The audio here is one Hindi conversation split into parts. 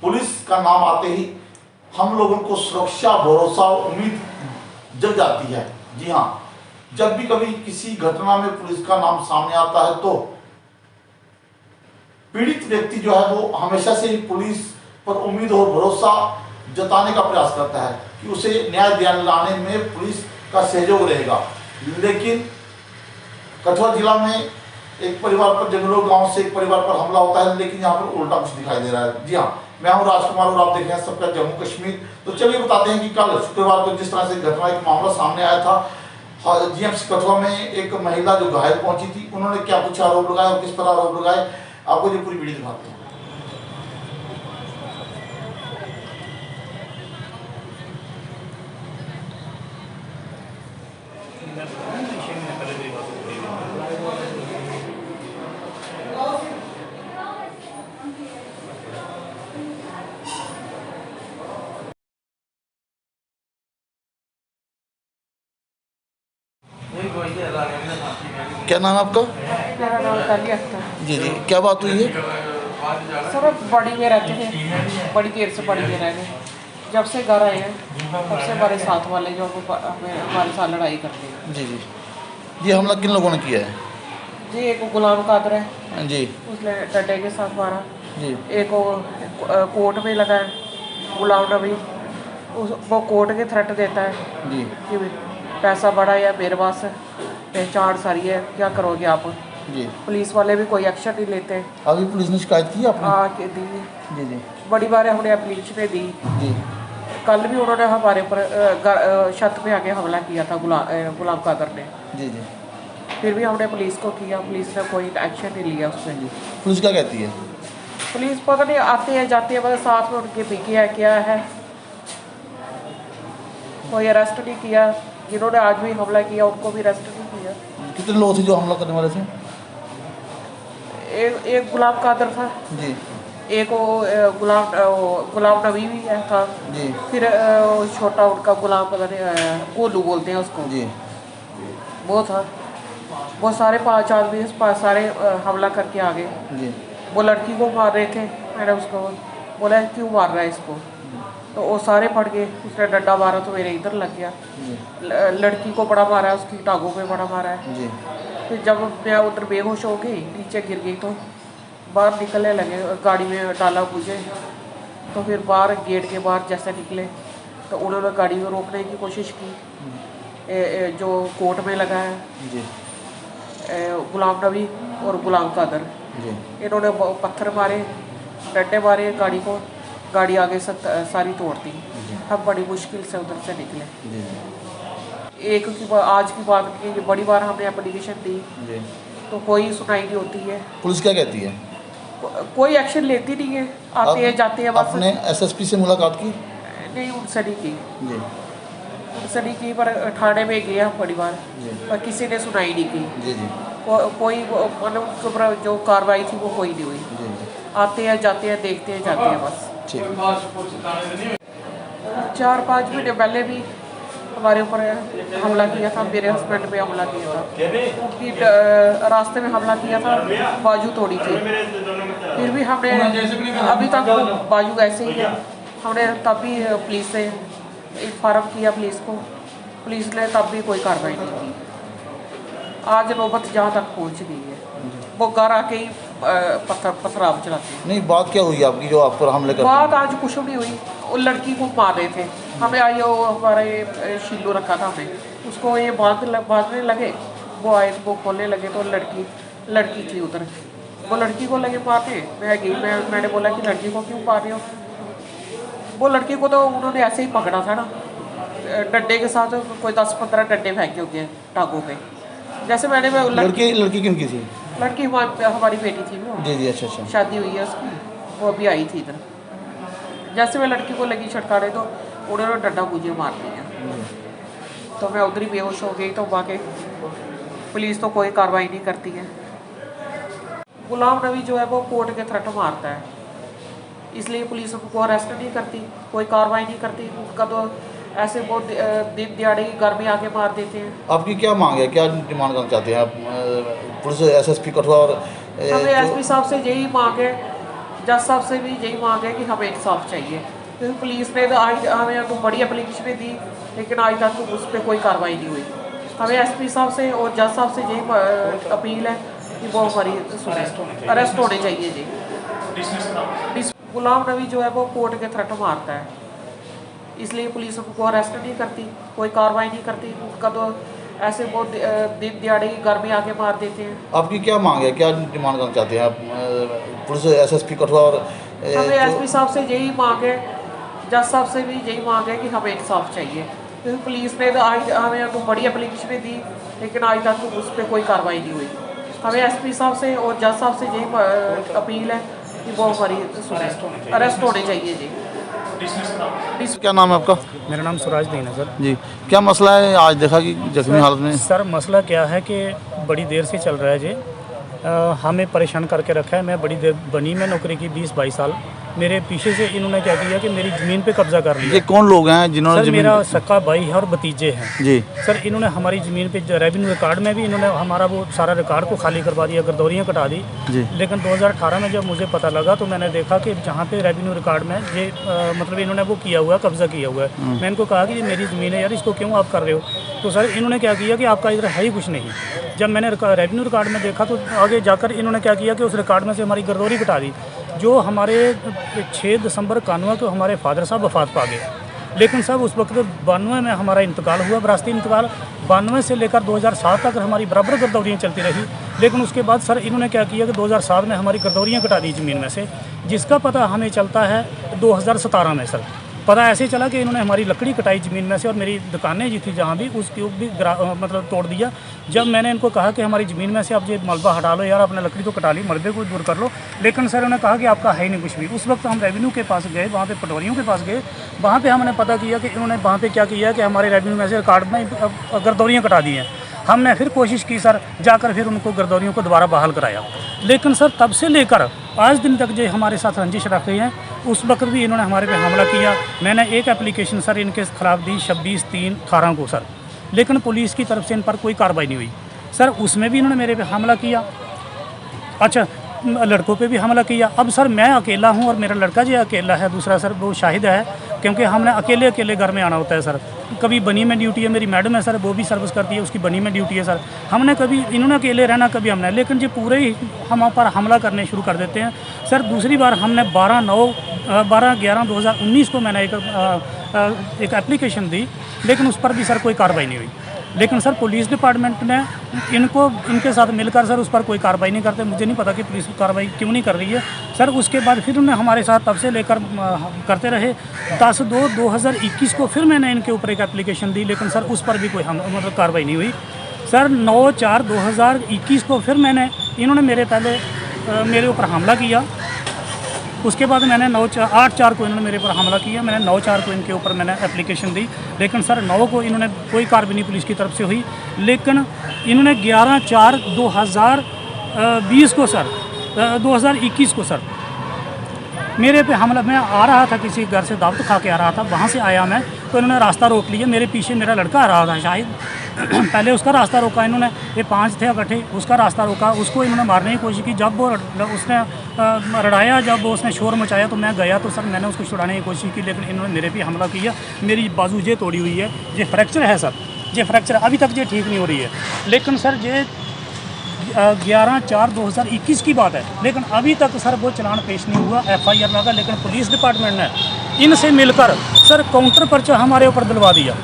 पुलिस का नाम आते ही हम लोगों को सुरक्षा, भरोसा और उम्मीद जग जाती है। जी हाँ, जब भी कभी किसी घटना में पुलिस का नाम सामने आता है तो पीड़ित व्यक्ति जो है वो हमेशा से ही पुलिस पर उम्मीद और भरोसा जताने का प्रयास करता है कि उसे न्याय दिलाने में पुलिस का सहयोग रहेगा। लेकिन कठुआ जिला में एक परिवार पर, जंगलों गांव से एक परिवार पर हमला होता है, लेकिन यहाँ पर उल्टा कुछ दिखाई दे रहा है। जी हाँ, मैं हूँ राजकुमार और आप देख रहे हैं सबका जम्मू कश्मीर। तो चलिए बताते हैं कि कल शुक्रवार को जिस तरह से घटना एक मामला सामने आया था, जीएमसी कठुआ में एक महिला जो घायल पहुंची थी, उन्होंने क्या कुछ आरोप लगाए और किस पर आरोप लगाए, आपको ये पूरी वीडियो दिखाते हैं। क्या नाम है आपका? मेरा नाम तालिया अख्तर। जी जी, क्या बात हुई है? सर बड़ी में रहते थे, बड़ी देर से बड़ी में रह गए। जब से घर आए हैं तब से हमारे साथ वाले जो हमारे साथ लड़ाई करते हैं। जी जी, ये हमला किन लोगों ने किया है? जी, एक गुलाम कादर है, जी उसने डंडे के साथ मारा। जी एक वो कोर्ट में लगा है, गुलाम नबी, वो कोर्ट के थ्रेट देता है जी कि पैसा बड़ा है, मेरे पास पहचान सारी है, क्या करोगे आप। जी। पुलिस वाले भी कोई एक्शन नहीं लेते। अभी पुलिस ने शिकायत की आपने? आके दी, जी जी बड़ी बार हमने एप्लीकेशन दी। जी कल भी उन्होंने हमारे ऊपर छत पे आके हमला किया था, गुलाम कादर ने। जी जी फिर भी हमने पुलिस को किया, पुलिस ने कोई एक्शन नहीं लिया उस पर। पुलिस क्या कहती है? पुलिस पता नहीं, आते हैं जाते हैं, मतलब साथ में उनके पीके है क्या है, कोई अरेस्ट नहीं किया। जिन्होंने आज भी हमला किया उनको भी अरेस्ट नहीं किया। कितने लोग थे जो हमला करने वाले थे? एक गुलाम कादर था जी एक वो गुलाम नबी भी है था। जी फिर छोटा उनका गुलाम पता नहीं गोलू बोलते हैं उसको, जी वो था। वो सारे 5 आदमी इस पास सारे हमला करके आ गए। जी वो लड़की को मार रहे थे, मैंने उसको बोला क्यों मार रहा है इसको, तो वो सारे पड़ गए। उसने डंडा मारा तो मेरे इधर लग गया। लड़की को बड़ा मारा है, उसकी टांगों पे बड़ा मारा है। जी फिर जब मैं उधर बेहोश हो गई, नीचे गिर गई, तो बाहर निकलने लगे, गाड़ी में डाला मुझे। तो फिर बाहर गेट के बाहर जैसे निकले तो उन्होंने गाड़ी को रोकने की कोशिश की। जो कोर्ट में लगा है जी गुलाम नबी और गुलाम कादर, जी इन्होंने पत्थर मारे, डंडे मारे गाड़ी को। गाड़ी आगे सारी तोड़ती। हम बड़ी मुश्किल से उधर से निकले। जी एक की आज की बात की, बड़ी बार हमने एप्लीकेशन दी जी। तो कोई सुनाई नहीं होती है, पुलिस क्या कहती है? कोई एक्शन लेती नहीं है। आते हैं जाते हैं बस। आपने एसएसपी से मुलाकात की? नहीं, उनसे नहीं की, जी उनसे नहीं की, पर थाने में गए हम बड़ी बार, जी पर किसी ने सुनाई नहीं की। जी जी कोई मतलब उनके ऊपर जो कार्रवाई थी वो कोई नहीं हुई। जी जी। आते हैं जाते हैं, देखते हैं जाते हैं बस। ठीक। 4-5 महीने पहले भी हमारे ऊपर हमला किया था, मेरे हस्बैंड पे हमला किया था। उनकी रास्ते में हमला किया था, बाजू तोड़ी थी। फिर भी हमने अभी तक वो बाजू ऐसे ही है। हमने तब भी पुलिस से इन्फॉर्म किया, पुलिस को, पुलिस ने तब भी कोई कार्रवाई नहीं की। आज नौबत जहाँ तक पहुँच गई है, वो घर आके ही पथराव चलाते हैं। नहीं, बात क्या हुई आपकी जो आप पर हमले कर? बात आज कुछ नहीं हुई। वो लड़की को मार रहे थे, हमें आई वो हमारे शीलो रखा था, हमें उसको ये बांधने लगे। वो आए तो वो खोलने लगे तो लड़की थी उधर, वो लड़की को लगे मारने। मैं गई, मैंने बोला कि लड़की को क्यों मार रहे हो। वो लड़की को तो उन्होंने ऐसे ही पकड़ा था ना, डंडे के साथ। कोई 10-15 डंडे फेंके होंगे टांगों पे। जैसे मैंने लड़की किन की थी? लड़की हमारी बेटी थी वो। जी जी, अच्छा अच्छा। शादी हुई है उसकी, वो अभी आई थी इधर। जैसे मैं लड़की को लगी छटकाने तो उन्होंने डंडा मुझे मार दिया। तो मैं उधर ही बेहोश हो गई। तो बाकी पुलिस तो कोई कार्रवाई नहीं करती है। गुलाम नबी जो है वो कोर्ट के थ्रेट मारता है, इसलिए पुलिस उनको अरेस्ट नहीं करती, कोई कार्रवाई नहीं करती। उनका तो ऐसे बहुत दिन दिहाड़े ही घर में आके मार देते हैं। आपकी क्या मांग है, क्या डिमांड करना चाहते हैं आप पुलिस, एसएसपी कठुआ और हमें एसपी साहब से यही मांग है, जज साहब से भी यही मांग है कि हमें इंसाफ चाहिए, क्योंकि पुलिस ने तो आज हमें तो बड़ी एप्लीकेशनें दी, लेकिन आज तक उस पर कोई कार्रवाई नहीं हुई। हमें एसपी साहब से और जज साहब से यही अपील है कि वो हमारी सुने, अरेस्ट होने चाहिए जी। गुलाम नबी जो है वो कोर्ट के थ्रेट मारता है, इसलिए पुलिस उनको अरेस्ट नहीं करती, कोई कार्रवाई नहीं करती। उनका तो ऐसे बहुत दिन दिहाड़े ही घर में आके मार देते हैं। आपकी क्या मांग है, क्या डिमांड करना चाहते हैं आप पुलिस एसएसपी कठुआ और हमें एसपी साहब से यही मांग है, जज साहब से भी यही मांग है कि हमें इंसाफ चाहिए, क्योंकि पुलिस ने तो आज हमें तो बड़ी एप्लीकेशनें दी, लेकिन आज तक उस पर कोई कार्रवाई नहीं हुई। हमें एसपी साहब से और जज साहब से यही अपील है कि वो हमारी सुने, अरेस्ट होने चाहिए जी। क्या नाम है आपका? मेरा नाम सुराज दीन है सर जी, क्या मसला है? आज देखा कि जख्मी हालत में। सर मसला क्या है कि बड़ी देर से चल रहा है जी, हमें परेशान करके रखा है। मैं बड़ी देर बनी में नौकरी की 20-22 साल, मेरे पीछे से इन्होंने क्या किया कि मेरी ज़मीन पे कब्जा कर लिया। ये कौन लोग हैं जिन्होंने सर मेरा सक्का भाई है और भतीजे हैं जी। सर इन्होंने हमारी ज़मीन पे रेवेन्यू रिकॉर्ड में भी इन्होंने हमारा वो सारा रिकॉर्ड को खाली करवा दिया, गर्दौरियाँ कटा दी जी। लेकिन 2018 में जब मुझे पता लगा तो मैंने देखा कि जहाँ पे रेवेन्यू रिकॉर्ड में ये मतलब इन्होंने वो किया हुआ है, कब्जा किया हुआ है। मैं इनको कहा कि ये मेरी ज़मीन है यार, इसको क्यों आप कर रहे हो? तो सर इन्होंने क्या किया कि आपका इधर है ही कुछ नहीं। जब मैंने रेवेन्यू रिकॉर्ड में देखा तो आगे जाकर इन्होंने क्या किया कि उस रिकॉर्ड में से हमारी गर्दौरी कटा दी। जो हमारे 6 दिसंबर 91 को हमारे फादर साहब वफात पा गए, लेकिन साहब उस वक्त 92 में हमारा इंतकाल हुआ, विरासती इंतकाल। 92 से लेकर 2007 तक हमारी बराबर गर्दौरियाँ चलती रही, लेकिन उसके बाद सर इन्होंने क्या किया कि 2007 में हमारी गर्दौरियाँ कटा दी ज़मीन में से, जिसका पता हमें चलता है 2017 में। सर पता ऐसे चला कि इन्होंने हमारी लकड़ी कटाई ज़मीन में से और मेरी दुकानें जी थी जहाँ भी उसकी भी मतलब तोड़ दिया। जब मैंने इनको कहा कि हमारी ज़मीन में से आप ये मलबा हटा लो यार, अपने लकड़ी तो कटा ली, मलबे को दूर कर लो, लेकिन सर उन्होंने कहा कि आपका है ही नहीं कुछ भी। उस वक्त हम रेवेन्यू के पास गए, वहाँ पे पटवारियों के पास गए, वहाँ पे हमने पता किया कि इन्होंने वहाँ पे क्या किया कि हमारे रेवेन्यू में से रिकॉर्ड में गर्दौरियाँ कटा दी हैं। हमने फिर कोशिश की सर, जाकर फिर उनको गर्दौरियों को दोबारा बहाल कराया, लेकिन सर तब से लेकर आज दिन तक जो हमारे साथ रंजिश रख रही हैं, उस वक्त भी इन्होंने हमारे पे हमला किया। मैंने एक एप्लीकेशन सर इनके खिलाफ दी 26/3/18 को सर, लेकिन पुलिस की तरफ से इन पर कोई कार्रवाई नहीं हुई। सर उसमें भी इन्होंने मेरे पे हमला किया, अच्छा लड़कों पे भी हमला किया। अब सर मैं अकेला हूँ और मेरा लड़का जो अकेला है, दूसरा सर वो शाहिद है, क्योंकि हमने अकेले अकेले घर में आना होता है सर। कभी बनी में ड्यूटी है, मेरी मैडम है सर, वो भी सर्विस करती है, उसकी बनी में ड्यूटी है सर। हमने कभी इन्होंने अकेले रहना, कभी हमने, लेकिन जो पूरे ही हम पर हमला करने शुरू कर देते हैं सर। दूसरी बार हमने 12/11/2019 को मैंने एक एप्लीकेशन दी, लेकिन उस पर भी सर कोई कार्रवाई नहीं हुई। लेकिन सर पुलिस डिपार्टमेंट ने इनके साथ मिलकर सर उस पर कोई कार्रवाई नहीं करते। मुझे नहीं पता कि पुलिस कार्रवाई क्यों नहीं कर रही है सर। उसके बाद फिर उन्होंने हमारे साथ तब से लेकर करते रहे। 10/2/2021 को फिर मैंने इनके ऊपर एक एप्लीकेशन दी, लेकिन सर उस पर भी कोई मतलब कार्रवाई नहीं हुई सर। 9/4/2021 को फिर इन्होंने मेरे ऊपर हमला किया। उसके बाद मैंने 8/4 को इन्होंने मेरे पर हमला किया। मैंने 9/4 को इनके ऊपर मैंने एप्लीकेशन दी, लेकिन सर 9 को इन्होंने कोई कार्रवाई नहीं पुलिस की तरफ से हुई। लेकिन इन्होंने 11/4/2020 को सर 2021 को सर मेरे पे हमला, मैं आ रहा था किसी घर से दावत खा के आ रहा था, वहाँ से आया मैं, तो इन्होंने रास्ता रोक लिया। मेरे पीछे मेरा लड़का आ रहा था शायद, पहले उसका रास्ता रोका इन्होंने, ये 5 थे इकट्ठे, उसका रास्ता रोका, उसको इन्होंने मारने की कोशिश की। जब वो उसने रड़ाया, जब वो उसने शोर मचाया तो मैं गया, तो सर मैंने उसको छुड़ाने की कोशिश की, लेकिन इन्होंने मेरे पे हमला किया। मेरी बाजू ये तोड़ी हुई है, ये फ्रैक्चर है सर, ये फ्रैक्चर अभी तक ये ठीक नहीं हो रही है। लेकिन सर ये 11/4/2021 की बात है, लेकिन अभी तक सर वो चलान पेश नहीं हुआ, FIR लगा, लेकिन पुलिस डिपार्टमेंट ने इनसे मिलकर सर काउंटर पर्चा हमारे ऊपर दिलवा दिया,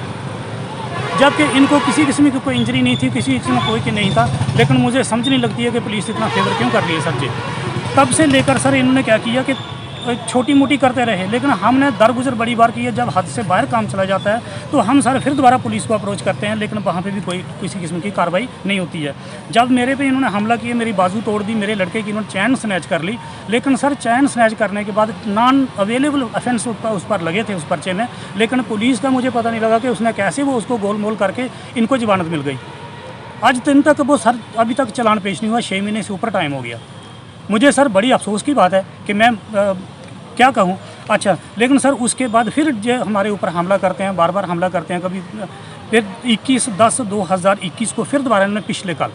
जबकि इनको किसी किस्म की कोई इंजरी नहीं थी, किसी किस्म का कोई कि नहीं था। लेकिन मुझे समझ नहीं लगती है कि पुलिस इतना फेवर क्यों कर रही है सर जी। तब से लेकर सर इन्होंने क्या किया कि छोटी मोटी करते रहे, लेकिन हमने दरगुजर बड़ी बार की है। जब हद से बाहर काम चला जाता है तो हम सर फिर दोबारा पुलिस को अप्रोच करते हैं, लेकिन वहाँ पे भी कोई किसी किस्म की कार्रवाई नहीं होती है। जब मेरे पे इन्होंने हमला किया, मेरी बाजू तोड़ दी, मेरे लड़के की इन्होंने चैन स्नैच कर ली, लेकिन सर चैन स्नैच करने के बाद नॉन अवेलेबल ऑफेंस उस पर लगे थे उस पर्चे में, लेकिन पुलिस का मुझे पता नहीं लगा कि उसने कैसे वो उसको गोल मोल करके इनको जमानत मिल गई। आज दिन तक वो सर अभी तक चालान पेश नहीं हुआ, 6 महीने से ऊपर टाइम हो गया। मुझे सर बड़ी अफसोस की बात है कि मैं क्या कहूँ। अच्छा, लेकिन सर उसके बाद फिर जो हमारे ऊपर हमला करते हैं, बार बार हमला करते हैं। कभी फिर 21/10/2021 को फिर दोबारा इन्होंने पिछले कल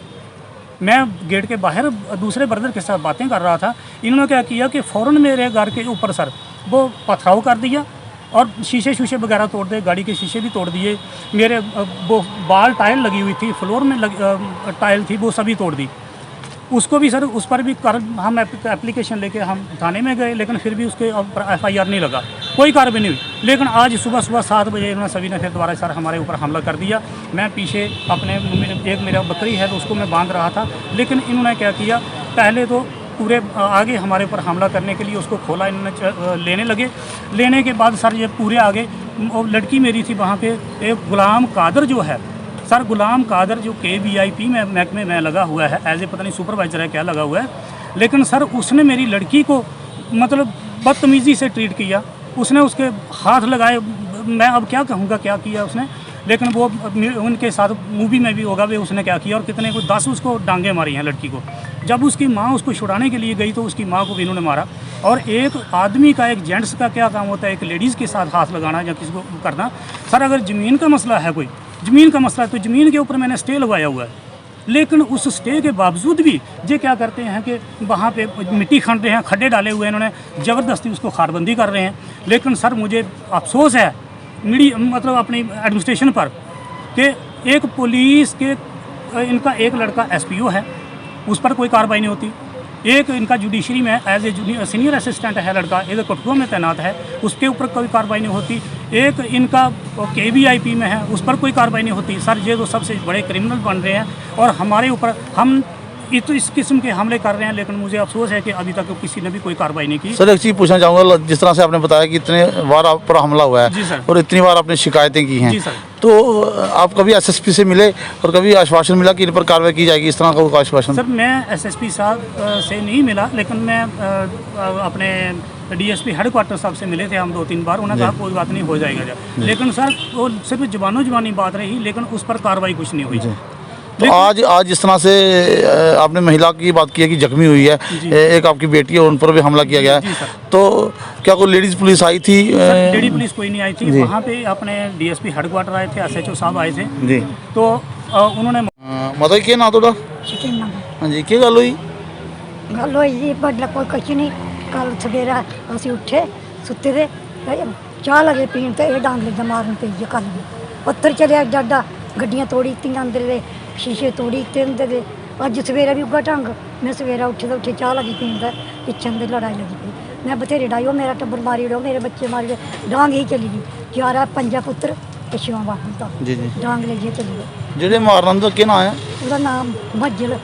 मैं गेट के बाहर दूसरे ब्रदर के साथ बातें कर रहा था। इन्होंने क्या किया कि फ़ौरन मेरे घर के ऊपर सर वो पथराव कर दिया और शीशे वगैरह तोड़ दिए, गाड़ी के शीशे भी तोड़ दिए। मेरे वो बाल टाइल लगी हुई थी, फ्लोर में टाइल थी, वो सभी तोड़ दी। उसको भी सर उस पर भी हम एप्लीकेशन लेके हम थाने में गए, लेकिन फिर भी उसके FIR नहीं लगा, कोई कार्रवाई नहीं हुई। लेकिन आज सुबह 7 बजे इन्होंने सभी ने फिर दोबारा सर हमारे ऊपर हमला कर दिया। मैं पीछे अपने एक मेरा बकरी है तो उसको मैं बांध रहा था, लेकिन इन्होंने क्या किया, पहले तो पूरे आगे हमारे ऊपर हमला करने के लिए उसको खोला, इन्होंने लेने लगे। लेने के बाद सर ये पूरे आगे लड़की मेरी थी वहाँ पे, एक गुलाम कादर जो है सर, गुलाम कादर जो KVIP में महकमे में लगा हुआ है, एज ए पता नहीं सुपरवाइज़र है क्या लगा हुआ है, लेकिन सर उसने मेरी लड़की को मतलब बदतमीज़ी से ट्रीट किया। उसने उसके हाथ लगाए, मैं अब क्या कहूँगा क्या किया उसने, लेकिन वो उनके साथ मूवी में भी होगा वे उसने क्या किया और कितने को 10 उसको डांगे मारी हैं लड़की को। जब उसकी माँ उसको छुड़ाने के लिए गई तो उसकी माँ को भी इन्होंने मारा। और एक आदमी का, एक जेंट्स का क्या काम होता है, एक लेडीज़ के साथ हाथ लगाना या किसी को करना। सर अगर ज़मीन का मसला है, कोई ज़मीन का मसला है, तो ज़मीन के ऊपर मैंने स्टे लगवाया हुआ है, लेकिन उस स्टे के बावजूद भी ये क्या करते हैं कि वहाँ पे मिट्टी खन रहे हैं, खड्डे डाले हुए हैं, इन्होंने ज़बरदस्ती उसको खारबंदी कर रहे हैं। लेकिन सर मुझे अफसोस है मतलब अपनी एडमिनिस्ट्रेशन पर कि एक पुलिस के इनका एक लड़का SPO है, उस पर कोई कार्रवाई नहीं होती। एक इनका जुडिशरी में एज ए सीनियर असिस्टेंट है लड़का, एक कठुआ में तैनात है, उसके ऊपर कोई कार्रवाई नहीं होती। एक इनका KVIP में है, उस पर कोई कार्रवाई नहीं होती। सर ये तो सबसे बड़े क्रिमिनल बन रहे हैं और हमारे ऊपर हम तो इस किस्म के हमले कर रहे हैं, लेकिन मुझे अफसोस है कि अभी तक किसी ने भी कोई कार्रवाई नहीं की। सर एक चीज़ पूछना चाहूँगा, जिस तरह से आपने बताया कि इतने बार आप पर हमला हुआ जी है सर। और इतनी बार आपने शिकायतें की हैं, जी सर। तो आप कभी SSP से मिले और कभी आश्वासन मिला कि इन पर कार्रवाई की जाएगी, इस तरह का कोई आश्वासन? सर मैं SSP साहब से नहीं मिला, लेकिन मैं अपने DSP हेडक्वार्टर साहब से मिले थे हम 2-3 बार। उन्होंने कहा कोई बात नहीं, हो जाएगा। लेकिन सर वो सिर्फ जुबानी बात रही, लेकिन उस पर कार्रवाई कुछ नहीं हुई। तो आज जिस तरह से आपने महिला की बात की है कि जख्मी हुई है, एक आपकी बेटी है, उन पर भी हमला किया गया है, तो क्या कोई लेडीज़ पुलिस आई थी? लेडी पुलिस कोई नहीं आई थी वहाँ पे, अपने DSP हेडक्वार्टर आए थे, SHO साहब आए थे जी। तो उन्होंने मतलब क्या ना थोड़ा हाँ जी, क्या गल हुई? गल होई जी बड्डा कोई कुछ नहीं। कल सवेरा असीं उठे सुत्ते दे, चाह लगे पीन ते एह् डांग लग्गा मारन पेई ऐ। कल भी पत्थर चलेआ डाडा, गड्डियां तोड़ी दित्तियां अंदर दे, शीशे तोड़ी दित्ते अंदर दे। अज्ज सवेरा भी उग्गा ढंग, मैं सवेरा उठे तो उठे चाह लगी पीन ते पिच्छे अंदर लड़ाई लगी पई। मैं बथेरे डाई, ओह् मेरा टब्बर मारी ओड़ो, मेरे बच्चे मारी ओड़े, डांग ही चली गई। 11-5 पुत्तर ते 6वां बाप दा डांग लेइयै चली गए। जेह्ड़े मारन दा केह् नाम है? ਉਹਦਾ ਨਾਮ ਮੱਜਲ,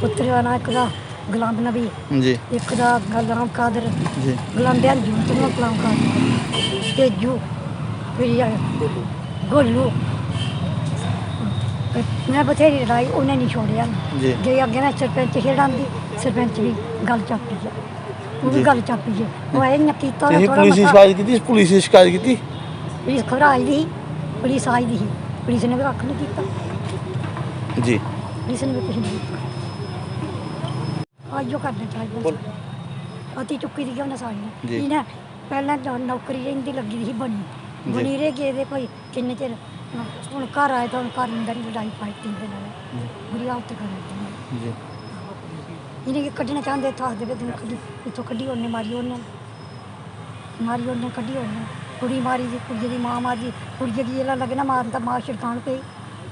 ਪੁੱਤਰ ਦਾ ਨਾਂ ਇੱਕ ਦਾ ਗੁਲਾਮ ਨਬੀ, जी ਇੱਕ ਦਾ ਗੁਲਾਮ ਕਾਦਰ, जी ਗੁਲਾਮ ਬਿਆਨਜੂ ਤੇ ਗੁਲਾਮ ਕਾਦਰ, ਤੇਜੂ, ਫਿਰ ਗੋਲੂ। ਮੈਂ ਬਥੇਰੀ ਲੜਾਈ, ਉਹਨੇ ਨਹੀਂ ਛੋੜਿਆ। ਜੀ। ਜੇ ਅੱਗੇ ਮੈਂ ਸਰਪੰਚ ਖੇਡਾਂਦੀ, ਸਰਪੰਚ ਵੀ ਗੱਲ ਚਾਪੀ ਹੈ, ਉਹ ਵੀ ਗੱਲ ਚਾਪੀ ਹੈ। ਉਹ ਐ ਨਾ ਕੀਤਾ ਤੁਸੀਂ ਥੋੜਾ ਪੁਲਿਸ ਦੀ ਸ਼ਿਕਾਇਤ ਕੀਤੀ? ਪੁਲਿਸ ਦੀ ਸ਼ਿਕਾਇਤ ਕੀਤੀ? ਪੁਲਿਸ ਖਬਰ ਆਈ ਦੀ, ਪੁਲਿਸ ਆਈ ਦੀ, ਪੁਲਿਸ ਨੇ ਵੀ ਕੱਖ ਨਹੀਂ ਕੀਤਾ, ਜੀ ਪੁਲਿਸ ਨੇ ਵੀ ਕੁਛ ਨਹੀਂ ਕੀਤਾ। ਅੱਜ ਉਹ ਕਰਨਾ ਚਾਹੀਦਾ ਅਤੀ ਚੁੱਕੀ ਦੀ ਉਹਨੇ ਸਾਰੀਆਂ ਜੀ। ਇਹਨੇ ਪਹਿਲਾਂ ਤਾਂ ਨੌਕਰੀ ਇਹਦੀ ਲੱਗੀ ਸੀ ਬਣੀ ਰਹਿ ਗਈ ਇਹਦੇ ਕੋਈ ਕਿੰਨੇ ਚਿਰ। ਹੁਣ ਘਰ ਆਏ ਤਾਂ ਹੁਣ ਘਰ ਅੰਦਰ ਹੀ ਲੜਾਈ ਪਾਈ ਤੀ ਦੇ ਨਾਲ ਬੁਰੀ ਹਾਲਤ ਕਰ ਦਿੱਤੀ ਜੀ ਇਹਨੇ ਕਿ ਕੱਢਣਾ ਚਾਹੁੰਦੇ ਥਾਂ ਦੇ ਵਿੱਚ ਕੱਢੀ, ਇੱਥੋਂ ਕੱਢੀ ਉਹਨੇ, ਮਾਰੀ ਉਹਨੇ, ਕੱਢੀ ਉਹਨੇ, ਕੁੜੀ ਮਾਰੀ ਜੀ, ਕੁੜੀ ਦੀ ਮਾਂ ਮਾਰੀ, ਕੁੜੀ ਦੀ ਜਿਹੜਾ ਲੱਗਣਾ ਮਾਰਨ ਤਾਂ ਮਾਂ ਛਿੜਕਾਣ ਪਈ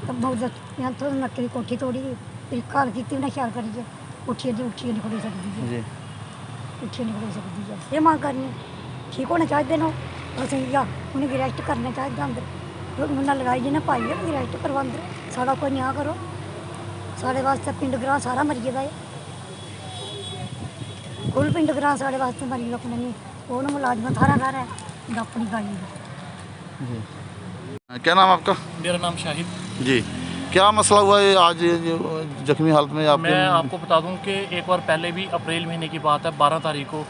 ਤਾਂ ਬਹੁਤ यहाँ तो नक्के की कोठी तोड़ी, फिर घर की उन्हें ख्याल करिए उठिए नहीं खड़ी सकती है, जी उठिए नहीं खड़ी सकती है। ये मांग करनी ठीक होना चाहिए ना, असं या उन्हें अरेस्ट करना चाहिए अंदर। उन्हें लड़ाई जिन्हें पाई है अरेस्ट करवा अंदर, साड़ा कोई न्याय करो। साढ़े वास्ते पिंड ग्रां सारा मरी गेदा है, कुल पिंड ग्रां साढ़े वास्ते मरी गया। अपने नहीं वो मुलाजम थारा घर है अपनी गाई है। जी क्या नाम आपका? मेरा नाम शाहिद। जी क्या मसला हुआ है आज जो जख्मी हालत में आपके? मैं आपको बता दूं कि एक बार पहले भी अप्रैल महीने की बात है, 12 तारीख को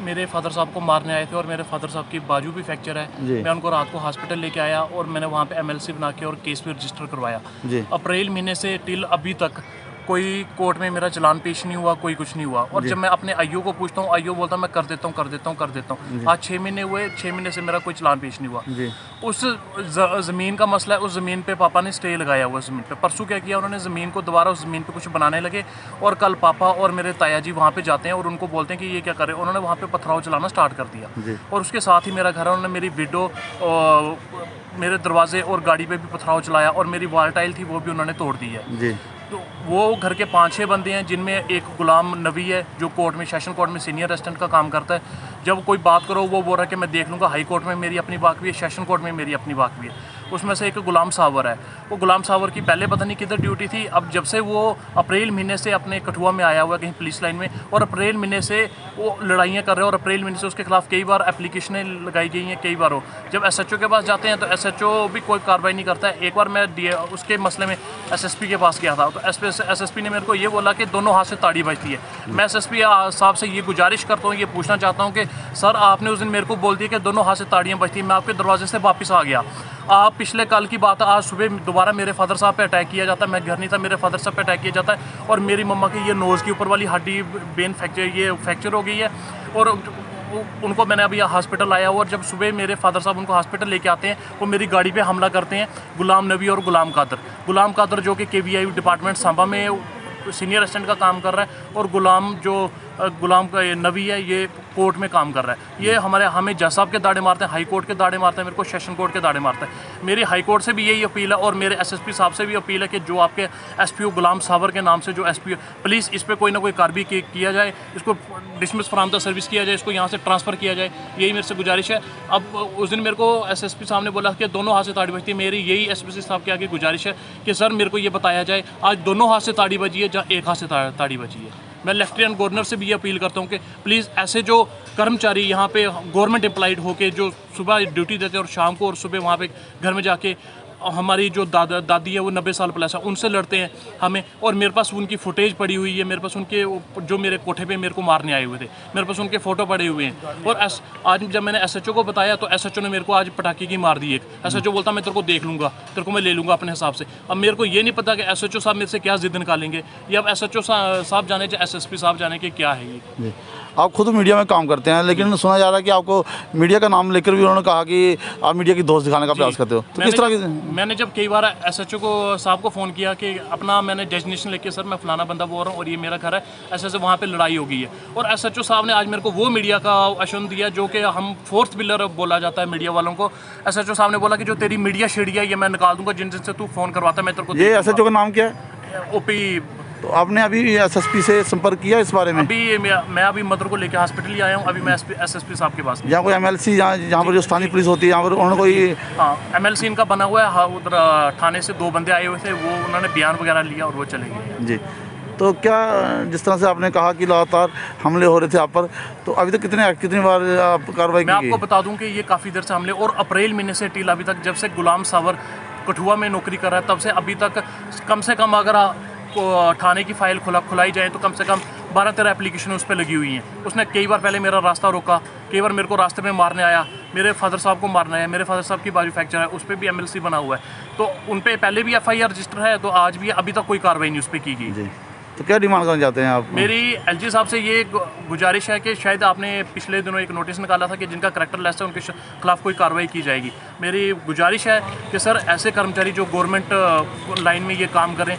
मेरे फादर साहब को मारने आए थे और मेरे फादर साहब की बाजू भी फ्रैक्चर है। जी। मैं उनको रात को हॉस्पिटल लेके आया और मैंने वहाँ पे MLC बना के और केस भी रजिस्टर करवाया। जी अप्रैल महीने से टिल अभी तक कोई कोर्ट में मेरा चलान पेश नहीं हुआ, कोई कुछ नहीं हुआ। और जब मैं अपने आईओ को पूछता हूँ, आईओ बोलता मैं कर देता हूँ। आज 6 महीने हुए, 6 महीने से मेरा कोई चलान पेश नहीं हुआ। उस ज़मीन का मसला है, उस ज़मीन पे पापा ने स्टे लगाया हुआ ज़मीन पे। परसों क्या किया उन्होंने, ज़मीन को दोबारा उस ज़मीन पे कुछ बनाने लगे और कल पापा और मेरे ताया जी वहाँ पे जाते हैं और उनको बोलते हैं कि ये क्या कर रहे हैं। उन्होंने वहाँ पे पथराव चलाना स्टार्ट कर दिया और उसके साथ ही मेरा घर है, उन्होंने मेरी विंडो, मेरे दरवाजे और गाड़ी पे भी पथराव चलाया और मेरी वॉल टाइल थी वो भी उन्होंने तोड़ दी है। तो वो घर के 5-6 बंदे हैं, जिनमें एक गुलाम नबी है जो कोर्ट में, सेशन कोर्ट में सीनियर असिस्टेंट का काम करता है। जब कोई बात करो वो बोल रहा है कि मैं देख लूँगा, हाई कोर्ट में मेरी अपनी बात भी है, सेशन कोर्ट में मेरी अपनी बात भी है। उसमें से एक गुलाम सावर है, वो गुलाम सावर की पहले पता नहीं किधर ड्यूटी थी। अब जब से वो अप्रैल महीने से अपने कठुआ में आया हुआ है कहीं पुलिस लाइन में, और अप्रैल महीने से वो लड़ाइयाँ कर रहे हैं और अप्रैल महीने से उसके खिलाफ कई बार एप्लीकेशनें लगाई गई हैं, कई बार हो। जब एसएचओ के पास जाते हैं तो एसएचओ भी कोई कार्रवाई नहीं करता है। एक बार मैं उसके मसले में एसएसपी के पास गया था, तो एसएसपी ने मेरे को ये बोला कि दोनों हाथ से ताड़ी बजती है। मैं एसएसपी साहब से ये गुजारिश करता हूँ, ये पूछना चाहता हूँ कि सर आपने उस दिन मेरे को बोल दिया कि दोनों हाथ से ताड़ियाँ बजती हैं, मैं आपके दरवाजे से वापस आ गया। आप पिछले कल की बात है, आज सुबह दोबारा मेरे फादर साहब पे अटैक किया जाता है। मैं घर नहीं था, मेरे फादर साहब पे अटैक किया जाता है और मेरी मम्मा की ये नोज़ की ऊपर वाली हड्डी बेन फ्रैक्चर हो गई है और उनको मैंने अभी हॉस्पिटल आया हुआ। और जब सुबह मेरे फादर साहब उनको हॉस्पिटल लेके आते हैं, वो मेरी गाड़ी पे हमला करते हैं गुलाम नबी और गुलाम कादर जो कि केवीआई डिपार्टमेंट सांबा में सीनियर असिस्टेंट का काम कर रहा है, और गुलाम का नबी है, ये कोर्ट में काम कर रहा है। ये हमें जज साहब के दाड़े मारते हैं, हाई कोर्ट के दाड़े मारते हैं, मेरे को सेशन कोर्ट के दाड़े मारता है। मेरी हाई कोर्ट से भी यही अपील है और मेरे एसएसपी साहब से भी अपील है कि जो आपके एसपीओ गुलाम सावर के नाम से जो एसपीओ, प्लीज़ इस पर कोई ना कोई कार्रवाई किया जाए, इसको डिसमिस फ्रॉम द सर्विस किया जाए, इसको यहाँ से ट्रांसफ़र किया जाए, यही मेरे से गुजारिश है। अब उस दिन मेरे को एसएसपी साहब ने बोला कि दोनों हाथ से ताड़ी बजती है। मेरी यही एसपी साहब के आगे गुजारिश है कि सर मेरे को ये बताया जाए आज दोनों हाथ से ताड़ी बजी है, जहाँ एक हाथ से ताड़ी बजी है। मैं लेफ्टिनेंट गवर्नर से भी ये अपील करता हूँ कि प्लीज़ ऐसे जो कर्मचारी यहाँ पे गवर्नमेंट एम्प्लॉयड होके जो सुबह ड्यूटी देते हैं और शाम को और सुबह वहाँ पे घर में जाके हमारी जो दादी है वो 90 साल प्लस है, उनसे लड़ते हैं हमें। और मेरे पास उनकी फुटेज पड़ी हुई है, मेरे पास उनके जो मेरे कोठे पे मेरे को मारने आए हुए थे, मेरे पास उनके फ़ोटो पड़े हुए हैं। और आज जब मैंने एसएचओ को बताया तो एसएचओ ने मेरे को आज पटाखे की मार दी। एक एसएचओ बोलता मैं तेरे को देख लूँगा, तेरे को मैं ले लूँगा अपने हिसाब से। अब मेरे को ये नहीं पता कि एसएचओ साहब मेरे से क्या जिद निकालेंगे, या अब एसएचओ साहब जाने या एसएसपी साहब जाने के क्या है ये। आप खुद मीडिया में काम करते हैं, लेकिन सुना जा रहा है कि आपको मीडिया का नाम लेकर भी उन्होंने कहा कि आप मीडिया की दोस्त दिखाने का प्रयास करते हो, तो किस तरह की? मैंने जब कई बार एसएचओ को साहब को फ़ोन किया कि अपना मैंने डेजिग्नेशन लेके सर मैं फलाना बंदा बोल रहा हूँ और ये मेरा घर है, ऐसे वहाँ पे लड़ाई हो गई है। और एसएचओ साहब ने आज मेरे को वो मीडिया का आश्वासन दिया जो कि हम फोर्थ पिलर बोला जाता है मीडिया वालों को। एसएचओ साहब ने बोला कि जो तेरी मीडिया शेडिया ये मैं निकाल दूंगा, जिन से तू फ़ोन करवाता है मैं तेरे को। ये एसएचओ का नाम क्या है? ओपी। तो आपने अभी एसएसपी से संपर्क किया इस बारे में? अभी मैं अभी मदर को लेकर हॉस्पिटल ही आया हूँ। अभी मैं एसएसपी साहब के पास। यहाँ कोई एमएलसी जहाँ पर जो स्थानीय पुलिस होती है, यहाँ पर उन्होंने कोई? हाँ, एमएलसी इनका बना हुआ है। हाँ, उधर थाने से 2 बंदे आए हुए थे, वो उन्होंने बयान वगैरह लिया और वो चले गए। जी, तो क्या जिस तरह से आपने कहा कि लगातार हमले हो रहे थे आप पर, तो अभी तक कितनी बार आप कार्रवाई की? मैं आपको बता दूं कि ये काफ़ी देर से हमले, और अप्रैल महीने से टिल अभी तक, जब से गुलाम सावर कठुआ में नौकरी कर रहा है तब से अभी तक कम से कम अगर थाने की फाइल खुलाई जाए तो कम से कम 12-13 एप्लीकेशन उस पर लगी हुई हैं। उसने कई बार पहले मेरा रास्ता रोका, कई बार मेरे को रास्ते में मारने आया, मेरे फादर साहब को मारना है, मेरे फादर साहब की बाजू फ्रैक्चर है, उस पर भी एमएलसी बना हुआ है। तो उन पर पहले भी एफआईआर रजिस्टर है, तो आज भी अभी तक कोई कार्रवाई नहीं उस पर की गई। तो क्या डिमांड करना चाहते हैं आप? मेरी एलजी साहब से ये गुजारिश है कि शायद आपने पिछले दिनों एक नोटिस निकाला था कि जिनका करैक्टर लेस है उनके खिलाफ कोई कार्रवाई की जाएगी। मेरी गुजारिश है कि सर ऐसे कर्मचारी जो गवर्नमेंट लाइन में ये काम करें